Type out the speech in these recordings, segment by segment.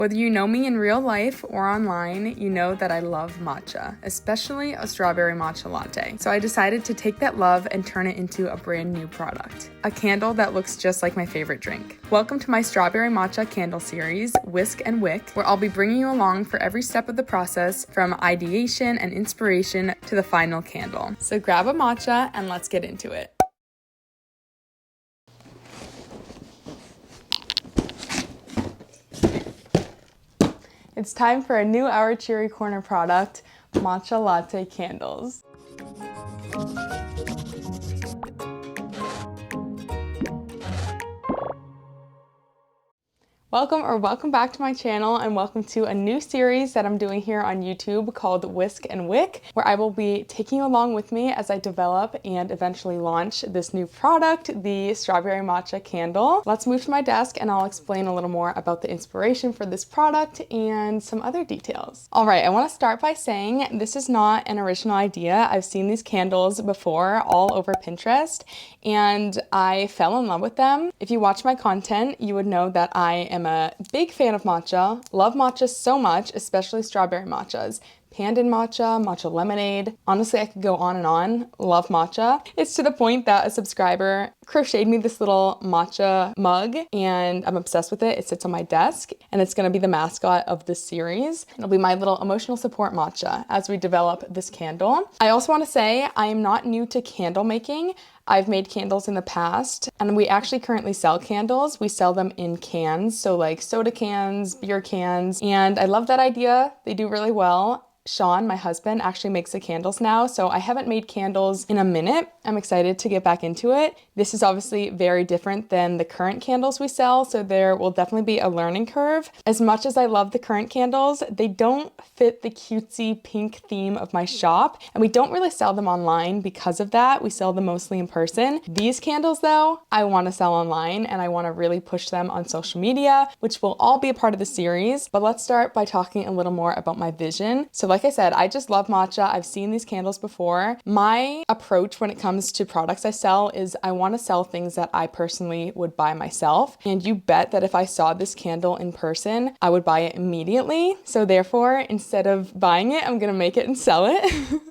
Whether you know me in real life or online, you know that I love matcha, especially a strawberry matcha latte. So I decided to take that love and turn it into a brand new product, a candle that looks just like my favorite drink. Welcome to my strawberry matcha candle series, Whisk and Wick, where I'll be bringing you along for every step of the process, from ideation and inspiration to the final candle. So grab a matcha and let's get into it. It's time for a new Our Cheery Corner product, matcha latte candles. Welcome back to my channel, and welcome to a new series that I'm doing here on YouTube called Whisk and Wick, where I will be taking you along with me as I develop and eventually launch this new product, the strawberry matcha candle. Let's move to my desk and I'll explain a little more about the inspiration for this product and some other details. All right, I want to start by saying this is not an original idea. I've seen these candles before all over Pinterest and I fell in love with them. If you watch my content, you would know that I am a big fan of matcha, love matcha so much, especially strawberry matchas. Pandan matcha, matcha lemonade. Honestly, I could go on and on. Love matcha. It's to the point that a subscriber crocheted me this little matcha mug and I'm obsessed with it. It sits on my desk and it's going to be the mascot of this series. It'll be my little emotional support matcha as we develop this candle. I also want to say I am not new to candle making. I've made candles in the past and we actually currently sell candles. We sell them in cans, so like soda cans, beer cans, and I love that idea. They do really well. Sean, my husband, actually makes the candles now, so I haven't made candles in a minute. I'm excited to get back into it. This is obviously very different than the current candles we sell, so there will definitely be a learning curve. As much as I love the current candles, they don't fit the cutesy pink theme of my shop, and we don't really sell them online because of that. We sell them mostly in person. These candles, though, I want to sell online, and I want to really push them on social media, which will all be a part of the series. But let's start by talking a little more about my vision. So like I said, I just love matcha. I've seen these candles before. My approach when it comes to products I sell is I want to sell things that I personally would buy myself. And you bet that if I saw this candle in person, I would buy it immediately. So therefore, instead of buying it, I'm going to make it and sell it.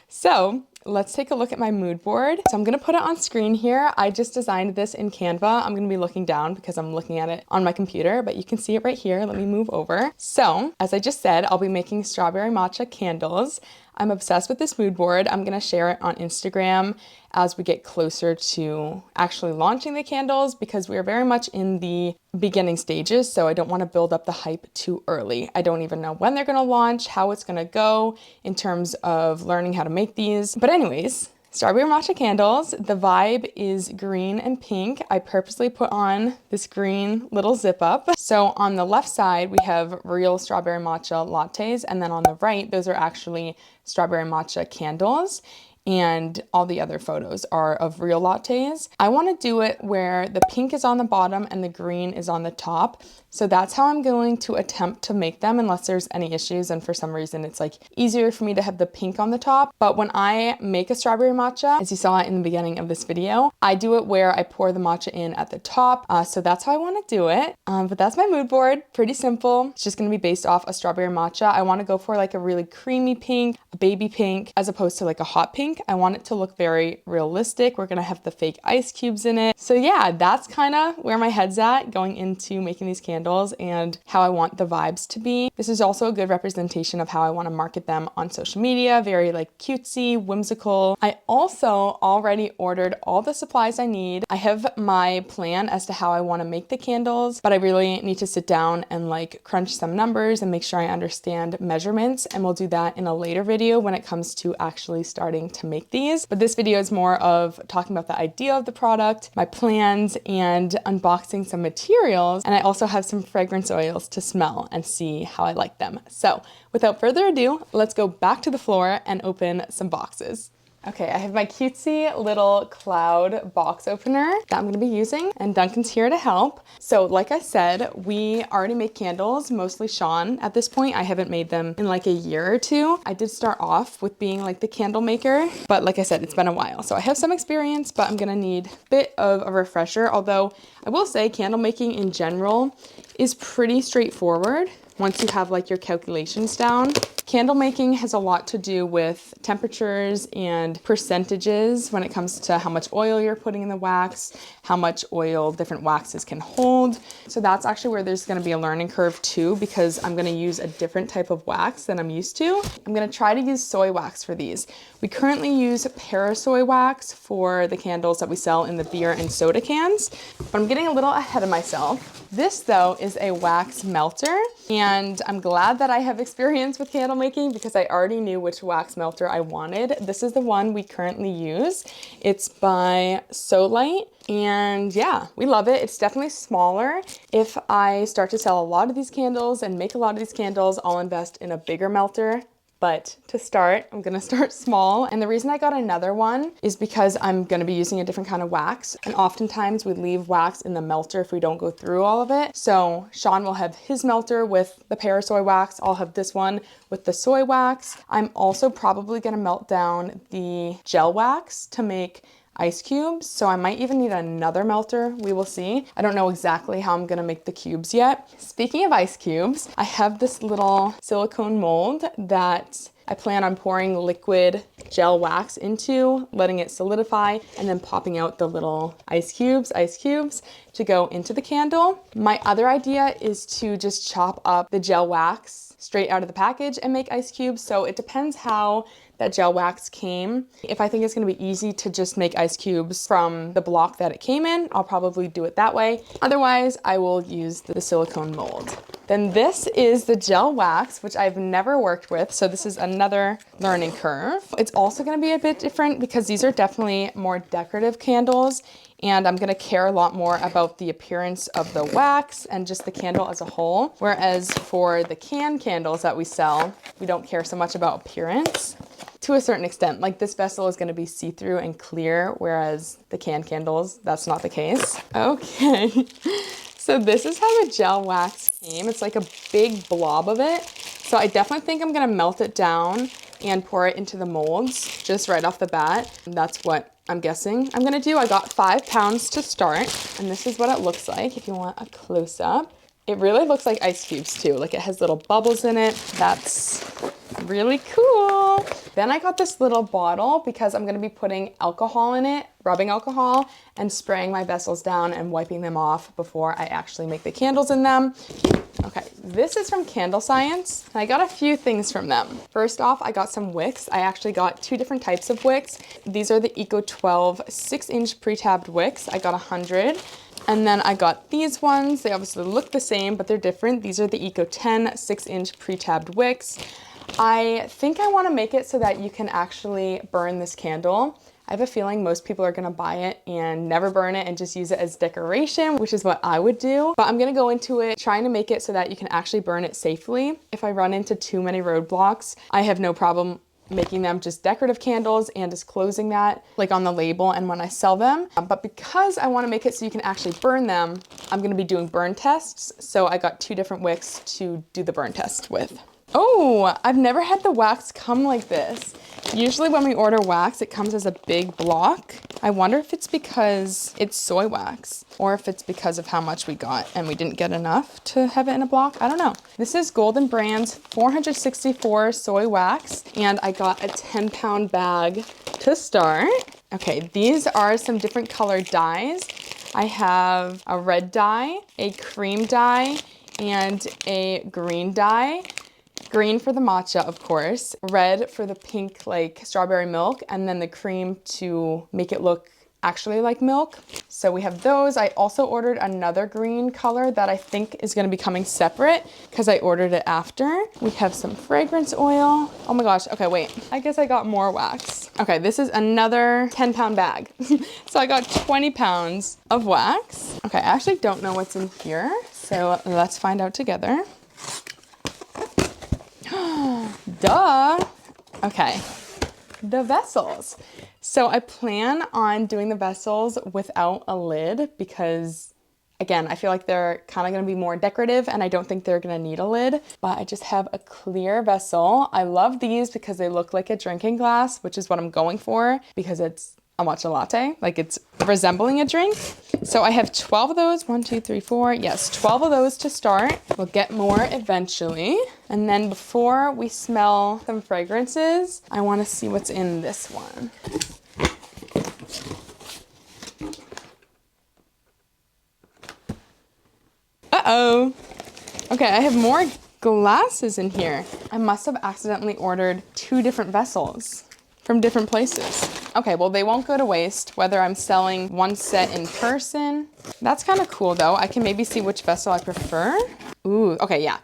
So let's take a look at my mood board. So I'm going to put it on screen here. I just designed this in Canva. I'm going to be looking down because I'm looking at it on my computer, but you can see it right here. Let me move over. So as I just said, I'll be making strawberry matcha candles. I'm obsessed with this mood board. I'm going to share it on Instagram as we get closer to actually launching the candles because we are very much in the beginning stages, so I don't want to build up the hype too early. I don't even know when they're going to launch, how it's going to go in terms of learning how to make these. But anyways, strawberry matcha candles. The vibe is green and pink. I purposely put on this green little zip up. So on the left side, we have real strawberry matcha lattes. And then on the right, those are actually strawberry matcha candles. And all the other photos are of real lattes. I want to do it where the pink is on the bottom and the green is on the top. So that's how I'm going to attempt to make them unless there's any issues and for some reason it's like easier for me to have the pink on the top. But when I make a strawberry matcha, as you saw in the beginning of this video, I do it where I pour the matcha in at the top. So that's how I want to do it. But that's my mood board. Pretty simple. It's just going to be based off a strawberry matcha. I want to go for like a really creamy pink, a baby pink, as opposed to like a hot pink. I want it to look very realistic. We're going to have the fake ice cubes in it. So yeah, that's kind of where my head's at going into making these candles and how I want the vibes to be. This is also a good representation of how I want to market them on social media. Very like cutesy, whimsical. I also already ordered all the supplies I need. I have my plan as to how I want to make the candles, but I really need to sit down and like crunch some numbers and make sure I understand measurements. And we'll do that in a later video when it comes to actually starting to make these. But this video is more of talking about the idea of the product, my plans, and unboxing some materials. And I also have some fragrance oils to smell and see how I like them. So without further ado, let's go back to the floor and open some boxes. Okay, I have my cutesy little cloud box opener that I'm gonna be using, and Duncan's here to help. So like I said, we already make candles, mostly Sean. At this point, I haven't made them in like a year or two. I did start off with being like the candle maker, but like I said, it's been a while. So I have some experience, but I'm gonna need a bit of a refresher. Although I will say candle making in general is pretty straightforward. once you have like your calculations down. Candle making has a lot to do with temperatures and percentages when it comes to how much oil you're putting in the wax, how much oil different waxes can hold. So that's actually where there's gonna be a learning curve too, because I'm gonna use a different type of wax than I'm used to. I'm gonna try to use soy wax for these. We currently use parasoy wax for the candles that we sell in the beer and soda cans, but I'm getting a little ahead of myself. This though is a wax melter, and I'm glad that I have experience with candle making because I already knew which wax melter I wanted. This is the one we currently use. It's by Solite, and yeah, we love it. It's definitely smaller. If I start to sell a lot of these candles and make a lot of these candles, I'll invest in a bigger melter. But to start, I'm gonna start small. And the reason I got another one is because I'm gonna be using a different kind of wax. And oftentimes we leave wax in the melter if we don't go through all of it. So Sean will have his melter with the parasoy wax. I'll have this one with the soy wax. I'm also probably gonna melt down the gel wax to make ice cubes, so I might even need another melter. We will see. I don't know exactly how I'm gonna make the cubes yet. Speaking of ice cubes, I have this little silicone mold that I plan on pouring liquid gel wax into, letting it solidify, and then popping out the little ice cubes to go into the candle. My other idea is to just chop up the gel wax straight out of the package and make ice cubes. So it depends how that gel wax came. If I think it's gonna be easy to just make ice cubes from the block that it came in, I'll probably do it that way. Otherwise, I will use the silicone mold. Then this is the gel wax, which I've never worked with, so this is another learning curve. It's also gonna be a bit different because these are definitely more decorative candles, and I'm gonna care a lot more about the appearance of the wax and just the candle as a whole. Whereas for the candles that we sell, we don't care so much about appearance. To a certain extent, like this vessel is gonna be see-through and clear, whereas the candles, that's not the case. Okay, so this is how the gel wax came. It's like a big blob of it. So I definitely think I'm gonna melt it down and pour it into the molds just right off the bat. And that's what I'm guessing I'm gonna do. I got 5 pounds to start, and this is what it looks like if you want a close-up. It really looks like ice cubes too. Like it has little bubbles in it. That's really cool. Then I got this little bottle because I'm gonna be putting alcohol in it, rubbing alcohol, and spraying my vessels down and wiping them off before I actually make the candles in them. Okay, this is from Candle Science. I got a few things from them. First off, I got some wicks. I actually got 2 different types of wicks. These are the Eco 12 6-inch pre-tabbed wicks. I got 100. And then I got these ones. They obviously look the same, but they're different. These are the Eco 10 6-inch pre-tabbed wicks. I think I want to make it so that you can actually burn this candle. I have a feeling most people are gonna buy it and never burn it and just use it as decoration, which is what I would do. But I'm gonna go into it trying to make it so that you can actually burn it safely. If I run into too many roadblocks, I have no problem making them just decorative candles and disclosing that like on the label and when I sell them. But because I want to make it so you can actually burn them, I'm going to be doing burn tests. So I got 2 different wicks to do the burn test with. Oh, I've never had the wax come like this. Usually when we order wax, it comes as a big block. I wonder if it's because it's soy wax or if it's because of how much we got and we didn't get enough to have it in a block. I don't know. This is Golden Brand's 464 soy wax, and I got a 10-pound bag to start. Okay, these are some different colored dyes. I have a red dye, a cream dye, and a green dye. Green for the matcha, of course, red for the pink like strawberry milk, and then the cream to make it look actually like milk. So we have those. I also ordered another green color that I think is going to be coming separate because I ordered it after. We have some fragrance oil. Oh my gosh. Okay, wait. I guess I got more wax. Okay, this is another 10-pound bag. So I got 20 pounds of wax. Okay, I actually don't know what's in here. So let's find out together. Duh. Okay, the vessels. So I plan on doing the vessels without a lid because, again, I feel like they're kind of going to be more decorative and I don't think they're going to need a lid, but I just have a clear vessel. I love these because they look like a drinking glass, which is what I'm going for because it's a matcha latte, like it's resembling a drink. So I have 12 of those, 1, 2, 3, 4, yes, 12 of those to start. We'll get more eventually. And then before we smell some fragrances, I wanna see what's in this one. Uh-oh. Okay, I have more glasses in here. I must have accidentally ordered 2 different vessels from different places. Okay, well, they won't go to waste, whether I'm selling one set in person. That's kind of cool though. I can maybe see which vessel I prefer. Ooh, okay, yeah.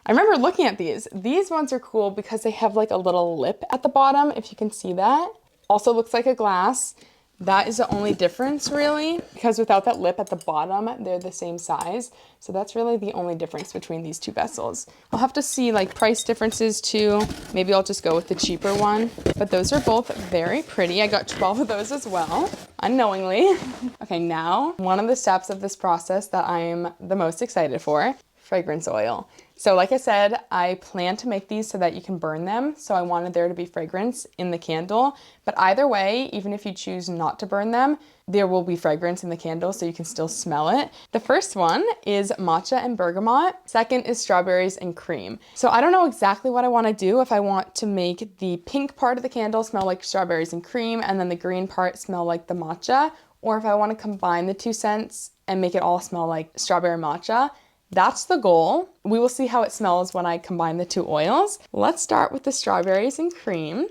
I remember looking at these. These ones are cool because they have like a little lip at the bottom, if you can see that. Also looks like a glass. That is the only difference really, because without that lip at the bottom, they're the same size. So that's really the only difference between these 2 vessels. I'll have to see like price differences too. Maybe I'll just go with the cheaper one, but those are both very pretty. I got 12 of those as well, unknowingly. Okay, now one of the steps of this process that I'm the most excited for, fragrance oil. So like I said, I plan to make these so that you can burn them. So I wanted there to be fragrance in the candle, but either way, even if you choose not to burn them, there will be fragrance in the candle so you can still smell it. The first one is matcha and bergamot. Second is strawberries and cream. So I don't know exactly what I want to do, if I want to make the pink part of the candle smell like strawberries and cream and then the green part smell like the matcha, or if I want to combine the 2 scents and make it all smell like strawberry matcha. That's the goal. We will see how it smells when I combine the 2 oils. Let's start with the strawberries and cream,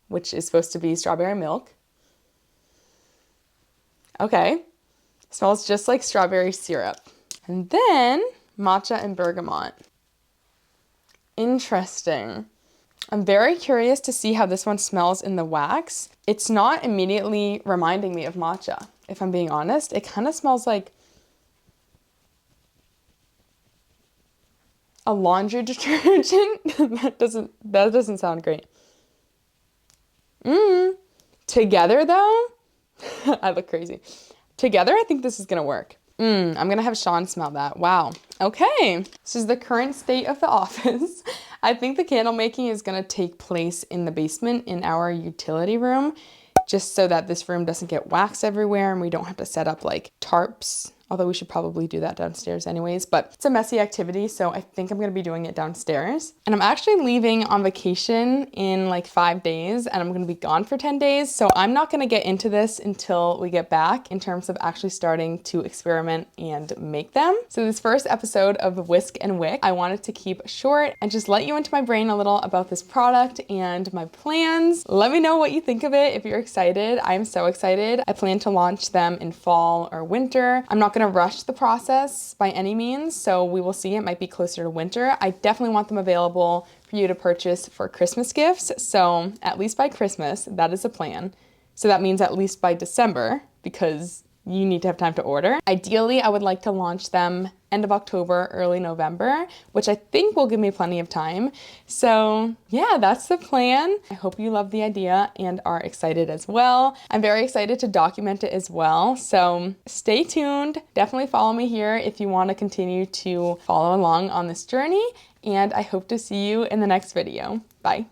which is supposed to be strawberry milk. Okay, smells just like strawberry syrup. And then matcha and bergamot. Interesting. I'm very curious to see how this one smells in the wax. It's not immediately reminding me of matcha, if I'm being honest. It kind of smells like a laundry detergent. that doesn't sound great. Together though, I look crazy. Together, I think this is gonna work. I'm gonna have Sean smell that. Wow. Okay, this is the current state of the office. I think the candle making is gonna take place in the basement in our utility room, just so that this room doesn't get wax everywhere and we don't have to set up like tarps. Although we should probably do that downstairs anyways, but it's a messy activity, so I think I'm gonna be doing it downstairs. And I'm actually leaving on vacation in like 5 days, and I'm gonna be gone for 10 days, so I'm not gonna get into this until we get back in terms of actually starting to experiment and make them. So this first episode of Whisk and Wick, I wanted to keep short and just let you into my brain a little about this product and my plans. Let me know what you think of it if you're excited. I'm so excited. I plan to launch them in fall or winter. I'm not gonna rush the process by any means, so we will see. It might be closer to winter. I definitely want them available for you to purchase for Christmas gifts, so at least by Christmas, that is a plan. So that means at least by December, because you need to have time to order. Ideally, I would like to launch them end of October, early November, which I think will give me plenty of time. So yeah, that's the plan. I hope you love the idea and are excited as well. I'm very excited to document it as well. So stay tuned. Definitely follow me here if you want to continue to follow along on this journey. And I hope to see you in the next video. Bye.